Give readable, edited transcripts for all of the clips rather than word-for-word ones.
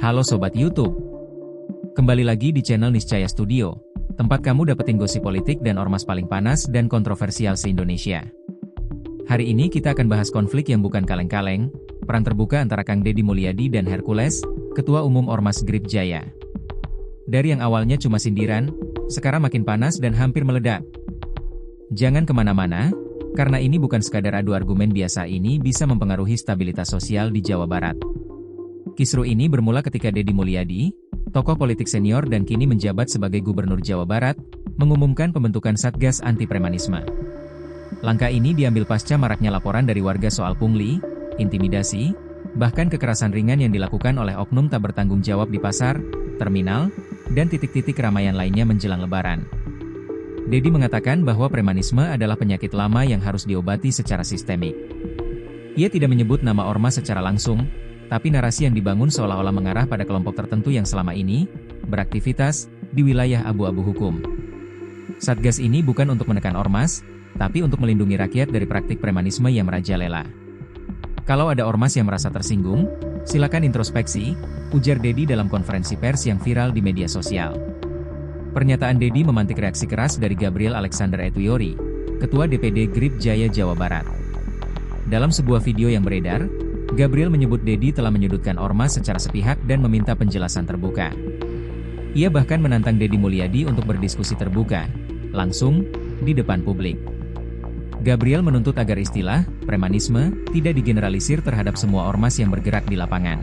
Halo Sobat YouTube. Kembali lagi di channel Niscaya Studio, tempat kamu dapetin gosip politik dan ormas paling panas dan kontroversial se-Indonesia. Hari ini kita akan bahas konflik yang bukan kaleng-kaleng, perang terbuka antara Kang Deddy Mulyadi dan Hercules, Ketua Umum Ormas Grip Jaya. Dari yang awalnya cuma sindiran, sekarang makin panas dan hampir meledak. Jangan kemana-mana, karena ini bukan sekadar adu argumen biasa, ini bisa mempengaruhi stabilitas sosial di Jawa Barat. Kisru ini bermula ketika Deddy Mulyadi, tokoh politik senior dan kini menjabat sebagai Gubernur Jawa Barat, mengumumkan pembentukan Satgas Anti Premanisme. Langkah ini diambil pasca maraknya laporan dari warga soal pungli, intimidasi, bahkan kekerasan ringan yang dilakukan oleh oknum tak bertanggung jawab di pasar, terminal, dan titik-titik keramaian lainnya menjelang Lebaran. Deddy mengatakan bahwa premanisme adalah penyakit lama yang harus diobati secara sistemik. Ia tidak menyebut nama ormas secara langsung, tapi narasi yang dibangun seolah-olah mengarah pada kelompok tertentu yang selama ini beraktivitas di wilayah abu-abu hukum. Satgas ini bukan untuk menekan ormas, tapi untuk melindungi rakyat dari praktik premanisme yang merajalela. Kalau ada ormas yang merasa tersinggung, silakan introspeksi, ujar Deddy dalam konferensi pers yang viral di media sosial. Pernyataan Deddy memantik reaksi keras dari Gabriel Alexander Etuyori, Ketua DPD Grip Jaya Jawa Barat. Dalam sebuah video yang beredar, Gabriel menyebut Deddy telah menyudutkan ormas secara sepihak dan meminta penjelasan terbuka. Ia bahkan menantang Deddy Mulyadi untuk berdiskusi terbuka, langsung, di depan publik. Gabriel menuntut agar istilah premanisme tidak digeneralisir terhadap semua ormas yang bergerak di lapangan.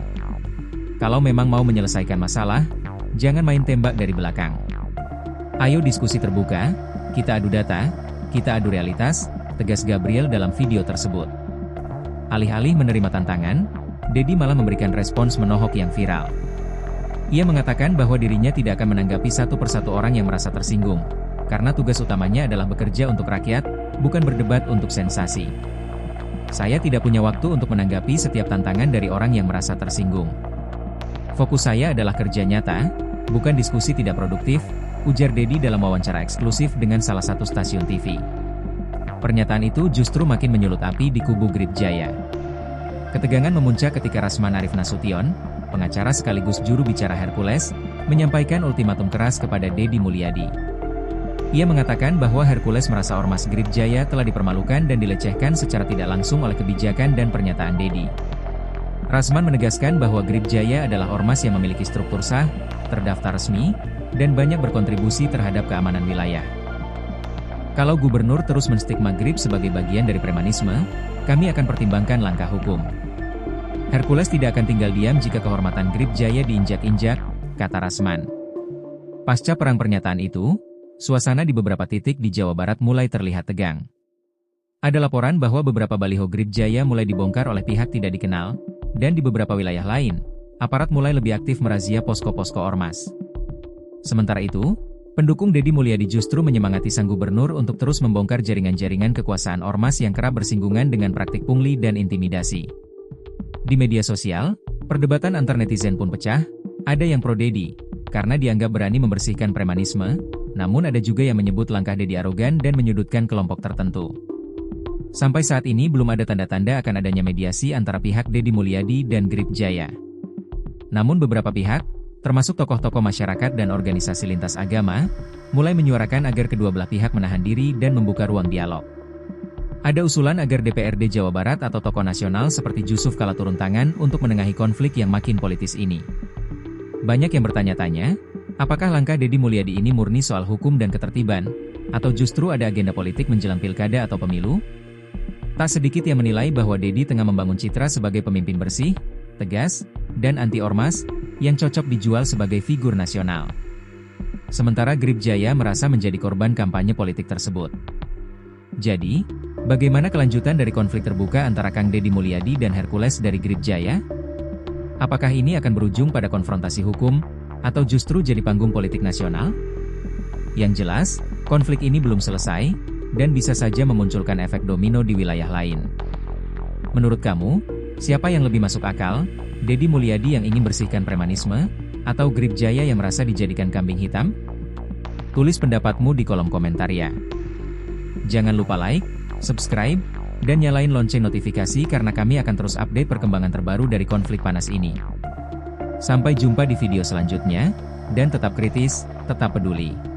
Kalau memang mau menyelesaikan masalah, jangan main tembak dari belakang. Ayo diskusi terbuka, kita adu data, kita adu realitas, tegas Gabriel dalam video tersebut. Alih-alih menerima tantangan, Deddy malah memberikan respons menohok yang viral. Ia mengatakan bahwa dirinya tidak akan menanggapi satu persatu orang yang merasa tersinggung, karena tugas utamanya adalah bekerja untuk rakyat, bukan berdebat untuk sensasi. Saya tidak punya waktu untuk menanggapi setiap tantangan dari orang yang merasa tersinggung. Fokus saya adalah kerja nyata, bukan diskusi tidak produktif, ujar Deddy dalam wawancara eksklusif dengan salah satu stasiun TV. Pernyataan itu justru makin menyulut api di kubu Grip Jaya. Ketegangan memuncak ketika Rasman Arif Nasution, pengacara sekaligus juru bicara Hercules, menyampaikan ultimatum keras kepada Deddy Mulyadi. Ia mengatakan bahwa Hercules merasa ormas Grip Jaya telah dipermalukan dan dilecehkan secara tidak langsung oleh kebijakan dan pernyataan Deddy. Rasman menegaskan bahwa Grip Jaya adalah ormas yang memiliki struktur sah, terdaftar resmi, dan banyak berkontribusi terhadap keamanan wilayah. Kalau gubernur terus menstigma Grip sebagai bagian dari premanisme, kami akan pertimbangkan langkah hukum. Hercules tidak akan tinggal diam jika kehormatan Grip Jaya diinjak-injak, kata Rasman. Pasca perang pernyataan itu, suasana di beberapa titik di Jawa Barat mulai terlihat tegang. Ada laporan bahwa beberapa baliho Grip Jaya mulai dibongkar oleh pihak tidak dikenal, dan di beberapa wilayah lain, aparat mulai lebih aktif merazia posko-posko ormas. Sementara itu, pendukung Deddy Mulyadi justru menyemangati sang gubernur untuk terus membongkar jaringan-jaringan kekuasaan ormas yang kerap bersinggungan dengan praktik pungli dan intimidasi. Di media sosial, perdebatan antar netizen pun pecah, ada yang pro Deddy, karena dianggap berani membersihkan premanisme, namun ada juga yang menyebut langkah Deddy arogan dan menyudutkan kelompok tertentu. Sampai saat ini belum ada tanda-tanda akan adanya mediasi antara pihak Deddy Mulyadi dan Grip Jaya. Namun beberapa pihak, termasuk tokoh-tokoh masyarakat dan organisasi lintas agama, mulai menyuarakan agar kedua belah pihak menahan diri dan membuka ruang dialog. Ada usulan agar DPRD Jawa Barat atau tokoh nasional seperti Jusuf Kalla turun tangan untuk menengahi konflik yang makin politis ini. Banyak yang bertanya-tanya, apakah langkah Deddy Mulyadi ini murni soal hukum dan ketertiban, atau justru ada agenda politik menjelang pilkada atau pemilu? Tak sedikit yang menilai bahwa Deddy tengah membangun citra sebagai pemimpin bersih, tegas, dan anti-ormas, yang cocok dijual sebagai figur nasional. Sementara Grip Jaya merasa menjadi korban kampanye politik tersebut. Jadi, bagaimana kelanjutan dari konflik terbuka antara Kang Deddy Mulyadi dan Hercules dari Grip Jaya? Apakah ini akan berujung pada konfrontasi hukum, atau justru jadi panggung politik nasional? Yang jelas, konflik ini belum selesai, dan bisa saja memunculkan efek domino di wilayah lain. Menurut kamu, siapa yang lebih masuk akal? Deddy Mulyadi yang ingin bersihkan premanisme, atau Grip Jaya yang merasa dijadikan kambing hitam? Tulis pendapatmu di kolom komentar ya. Jangan lupa like, subscribe, dan nyalain lonceng notifikasi karena kami akan terus update perkembangan terbaru dari konflik panas ini. Sampai jumpa di video selanjutnya, dan tetap kritis, tetap peduli.